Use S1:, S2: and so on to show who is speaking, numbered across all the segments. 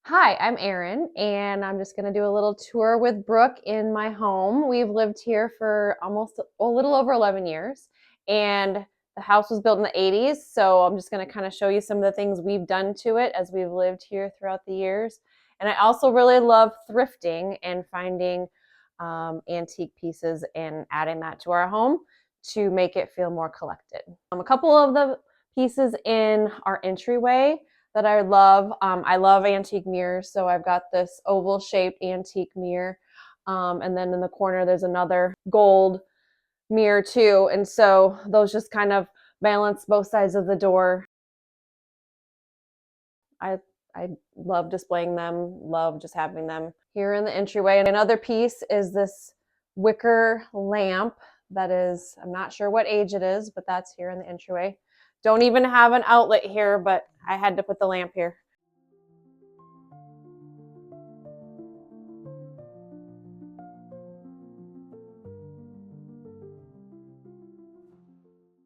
S1: Hi, I'm Erin, and I'm just going to do a little tour with Brooke in my home. We've lived here for almost a little over 11 years, and the house was built in the 80s, so I'm just going to kind of show you some of the things we've done to it as we've lived here throughout the years. And I also really love thrifting and finding antique pieces and adding that to our home to make it feel more collected. A couple of the pieces in our entryway that I love antique mirrors, so I've got this oval shaped antique mirror. And then in the corner, there's another gold mirror too. And so those just kind of balance both sides of the door. I, I love displaying them, love just having them here in the entryway. And another piece is this wicker lamp that is, I'm not sure what age it is, but that's here in the entryway. Don't even have an outlet here, but I had to put the lamp here.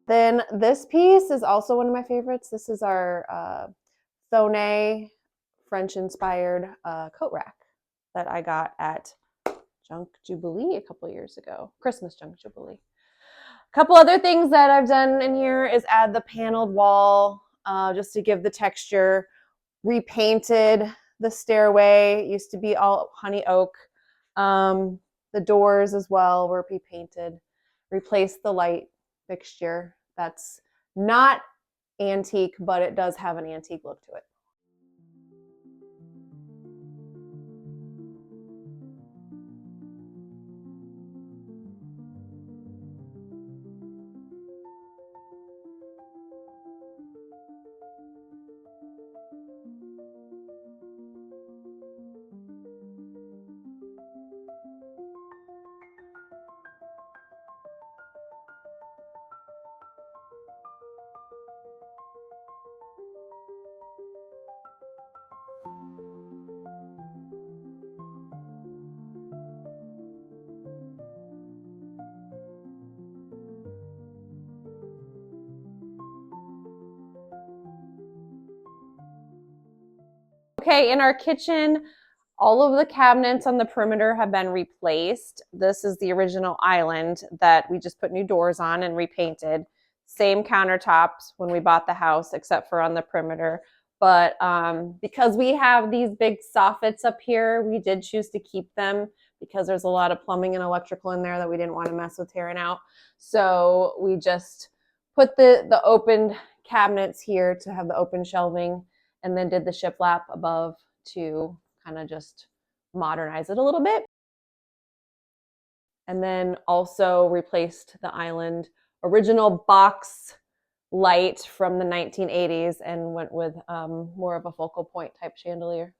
S1: Then this piece is also one of my favorites. This is our Thonay French-inspired coat rack that I got at Junk Jubilee a couple years ago, Christmas Junk Jubilee. A couple other things that I've done in here is add the paneled wall just to give the texture. Repainted the stairway. It used to be all honey oak. The doors as well were repainted. Replaced the light fixture. That's not antique, but it does have an antique look to it. Okay, in our kitchen, all of the cabinets on the perimeter have been replaced. This is the original island that we just put new doors on and repainted. Same countertops when we bought the house, except for on the perimeter. But because we have these big soffits up here, we did choose to keep them because there's a lot of plumbing and electrical in there that we didn't want to mess with tearing out. So we just put the open cabinets here to have the open shelving, and then did the shiplap above to kind of just modernize it a little bit. And then also replaced the island original box light from the 1980s and went with more of a focal point type chandelier.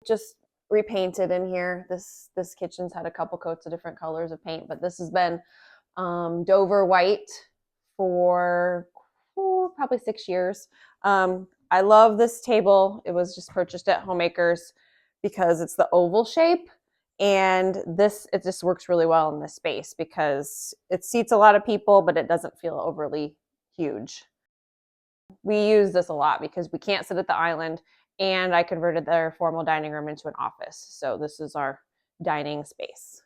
S1: Just repainted in here. This kitchen's had a couple coats of different colors of paint, but this has been Dover white for probably 6 years. I love this table. It was just purchased at Homemakers because it's the oval shape. And it just works really well in this space because it seats a lot of people, but it doesn't feel overly huge. We use this a lot because we can't sit at the island, and I converted their formal dining room into an office. So this is our dining space.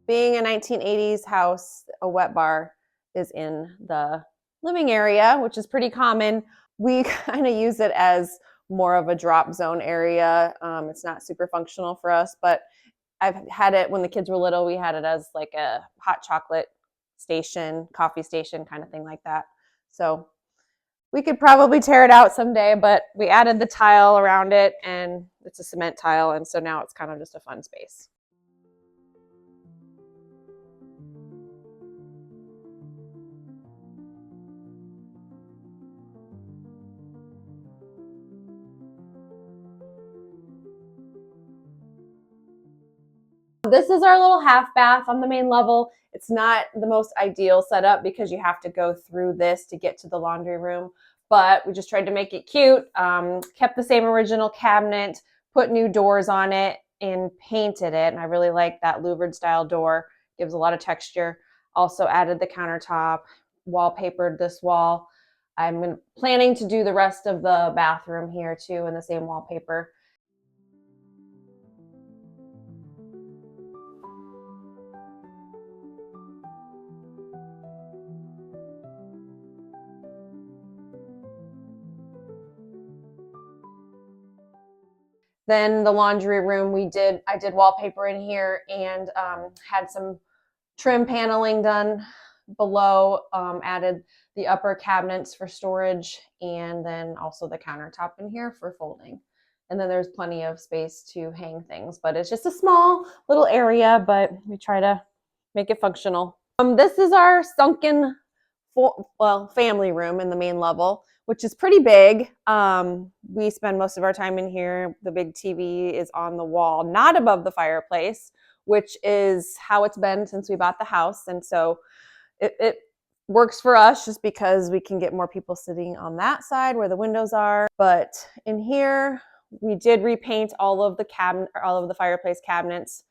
S1: Being a 1980s house, a wet bar is in the living area, which is pretty common. We kind of use it as more of a drop zone area. It's not super functional for us, but I've had it when the kids were little. We had it as like a hot chocolate station, coffee station kind of thing like that. So we could probably tear it out someday, but we added the tile around it, and it's a cement tile, and so now it's kind of just a fun space. This is our little half bath on the main level. It's not the most ideal setup because you have to go through this to get to the laundry room, but we just tried to make it cute. Kept the same original cabinet, put new doors on it, and painted it. And I really like that louvered style door. Gives a lot of texture. Also added the countertop, wallpapered this wall. I'm planning to do the rest of the bathroom here too in the same wallpaper. Then the laundry room, I did wallpaper in here and had some trim paneling done below, added the upper cabinets for storage, and then also the countertop in here for folding. And then there's plenty of space to hang things, but it's just a small little area, but we try to make it functional. This is our sunken family room in the main level, which is pretty big. We spend most of our time in here. The big TV is on the wall, not above the fireplace, which is how it's been since we bought the house. And so it works for us just because we can get more people sitting on that side where the windows are. But in here, we did repaint all of the fireplace cabinets,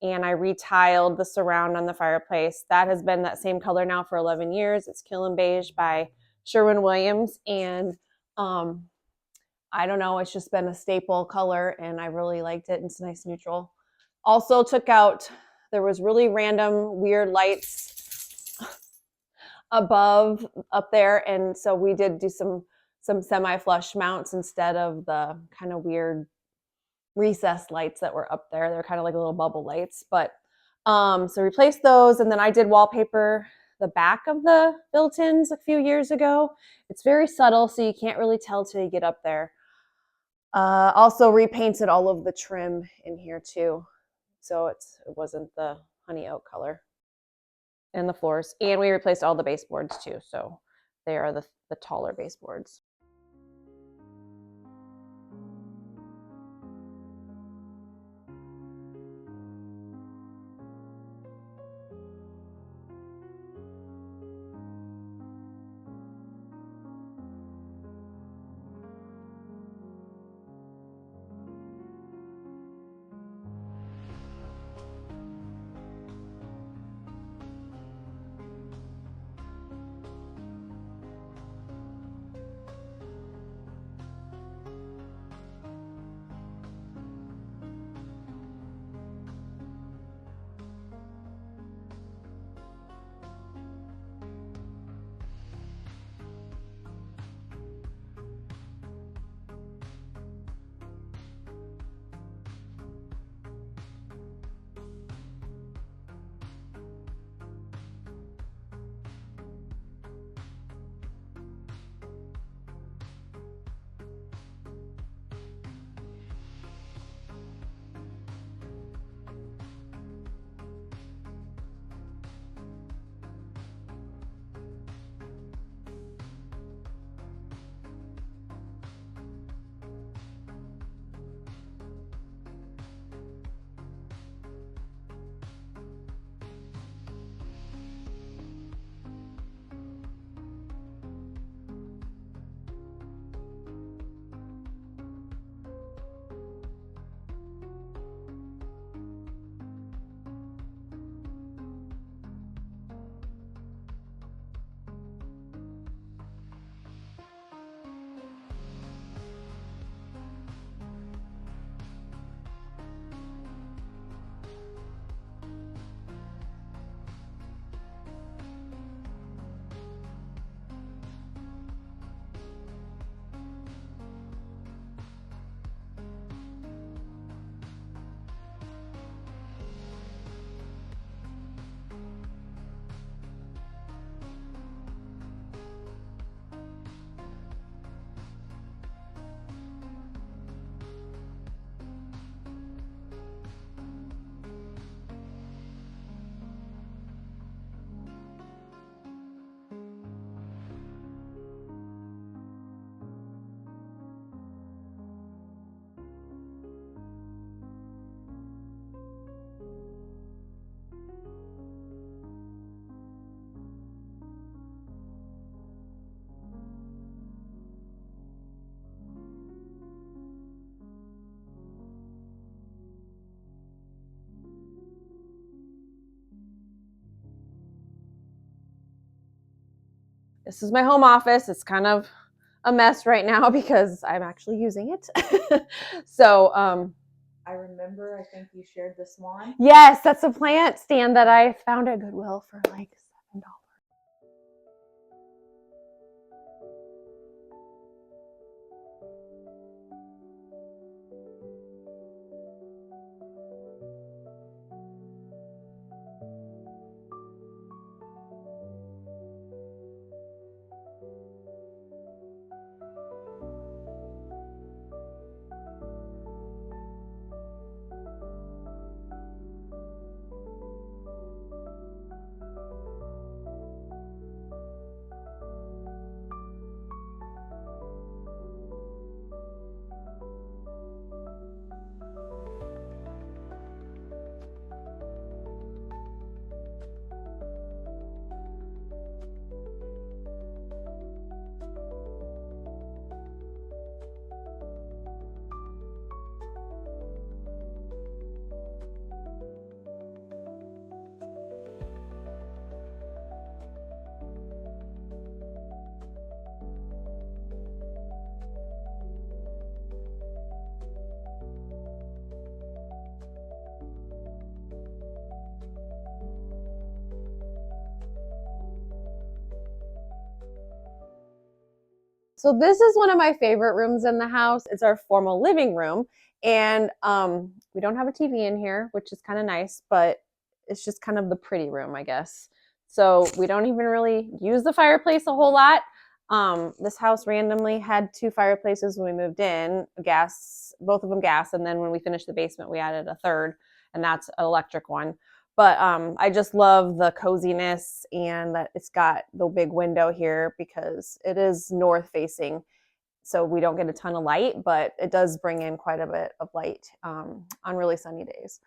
S1: and I retiled the surround on the fireplace. That has been that same color now for 11 years. It's Killing Beige by Sherwin-Williams, and I don't know, it's just been a staple color, and I really liked it. It's nice neutral. Also took out, there was really random weird lights above up there, and so we did do some semi-flush mounts instead of the kind of weird recessed lights that were up there. They're kind of like little bubble lights, but so replaced those, and then I did wallpaper the back of the built-ins a few years ago. It's very subtle, so you can't really tell till you get up there. Also repainted all of the trim in here too, so it wasn't the honey oak color. And the floors, and we replaced all the baseboards too, so they are the taller baseboards. this is my home office. It's kind of a mess right now because I'm actually using it. So,
S2: I remember, I think you shared the swan.
S1: yes, that's a plant stand that I found at Goodwill for like $7. So this is one of my favorite rooms in the house. It's our formal living room, and we don't have a TV in here, which is kind of nice, but it's just kind of the pretty room, I guess. So we don't even really use the fireplace a whole lot. This house randomly had 2 fireplaces when we moved in, gas, both of them gas, and then when we finished the basement, we added a third, and that's an electric one. But I just love the coziness and that it's got the big window here because it is north facing. So we don't get a ton of light, but it does bring in quite a bit of light on really sunny days.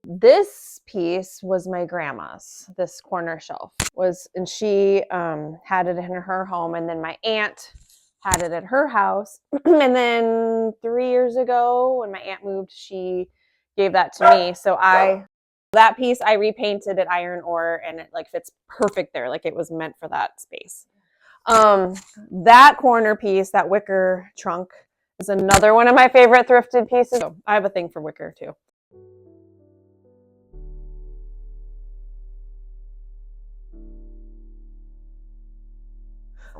S1: This piece was my grandma's. This corner shelf was, and she had it in her home, and then my aunt had it at her house. And then 3 years ago, when my aunt moved, she gave that to me. So that piece I repainted at iron ore, and it like fits perfect there, like it was meant for that space. That corner piece, that wicker trunk, is another one of my favorite thrifted pieces. So I have a thing for wicker too.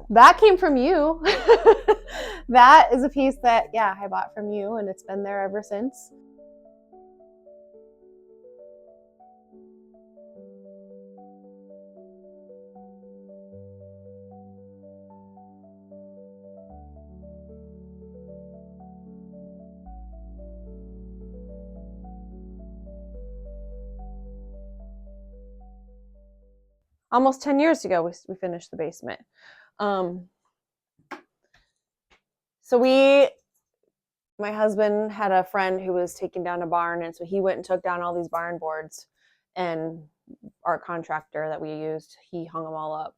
S1: That came from you. That is a piece that, yeah, I bought from you, and it's been there ever since. Almost 10 years ago, we finished the basement. Um, so my husband had a friend who was taking down a barn, and so he went and took down all these barn boards, and our contractor that we used, he hung them all up.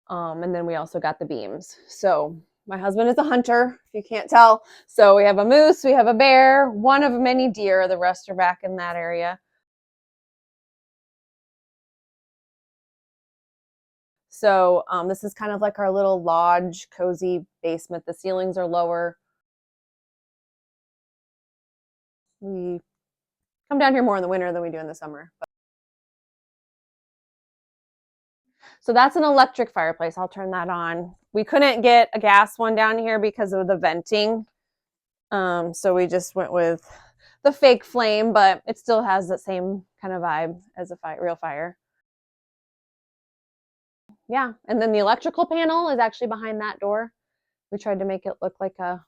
S1: And then we also got the beams. So my husband is a hunter, if you can't tell. So we have a moose, we have a bear, one of many deer. The rest are back in that area. So this is kind of like our little lodge, cozy basement. The ceilings are lower. We come down here more in the winter than we do in the summer. So that's an electric fireplace. I'll turn that on. We couldn't get a gas one down here because of the venting. So we just went with the fake flame, but it still has that same kind of vibe as a real fire. Yeah, and then the electrical panel is actually behind that door. We tried to make it look like a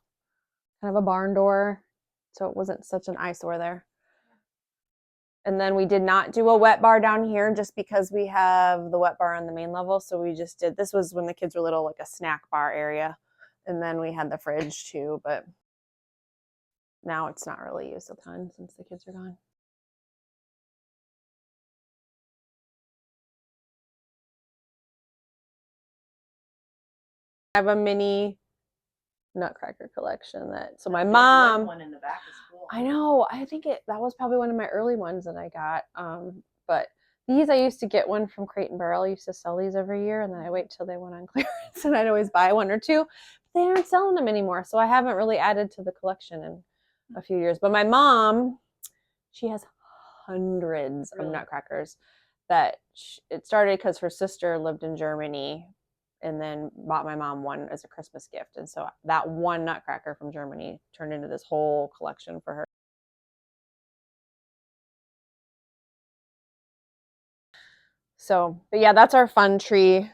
S1: kind of a barn door, so it wasn't such an eyesore there. And then we did not do a wet bar down here just because we have the wet bar on the main level. So we just did, this was when the kids were little, like a snack bar area. And then we had the fridge too, but now it's not really used a ton since the kids are gone. I have a mini nutcracker collection so my mom,
S2: one in the back is cool.
S1: I know, I think that was probably one of my early ones that I got. But these, I used to get one from Crate and Barrel. I used to sell these every year, and then I wait till they went on clearance, and I'd always buy one or two. But they aren't selling them anymore, so I haven't really added to the collection in a few years. But my mom, she has hundreds of nutcrackers. It started because her sister lived in Germany and then bought my mom one as a Christmas gift. And so that one nutcracker from Germany turned into this whole collection for her. So, but yeah, that's our fun tree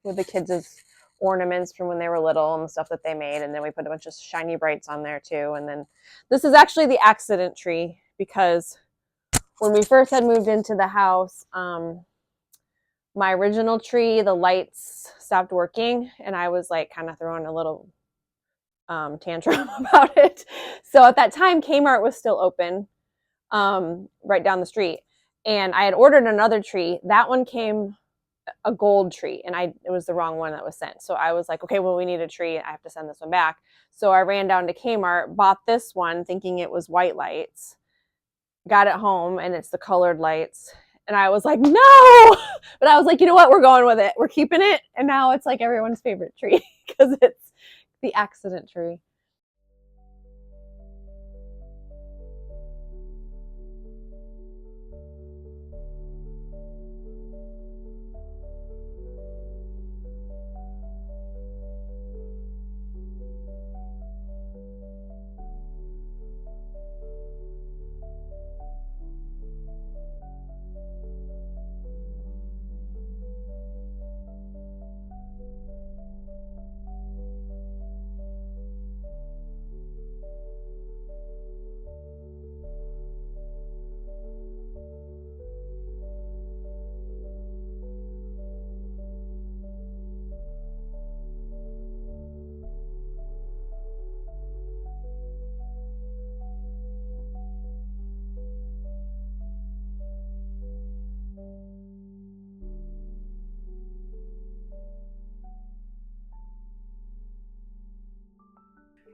S1: with the kids' ornaments from when they were little and the stuff that they made. And then we put a bunch of shiny brights on there too. And then this is actually the accident tree because when we first had moved into the house, my original tree, the lights stopped working, and I was like kind of throwing a little tantrum about it. So at that time, Kmart was still open right down the street, and I had ordered another tree. That one came a gold tree, and it was the wrong one that was sent. So I was like, okay, well, we need a tree. I have to send this one back. So I ran down to Kmart, bought this one, thinking it was white lights, got it home, and it's the colored lights. And I was like, no, but I was like, you know what? We're going with it. We're keeping it. And now it's like everyone's favorite tree because it's the accident tree.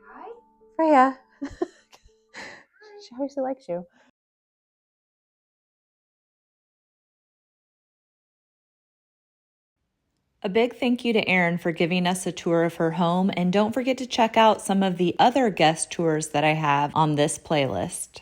S2: Hi.
S1: Freya. She obviously likes you.
S3: A big thank you to Erin for giving us a tour of her home, and don't forget to check out some of the other guest tours that I have on this playlist.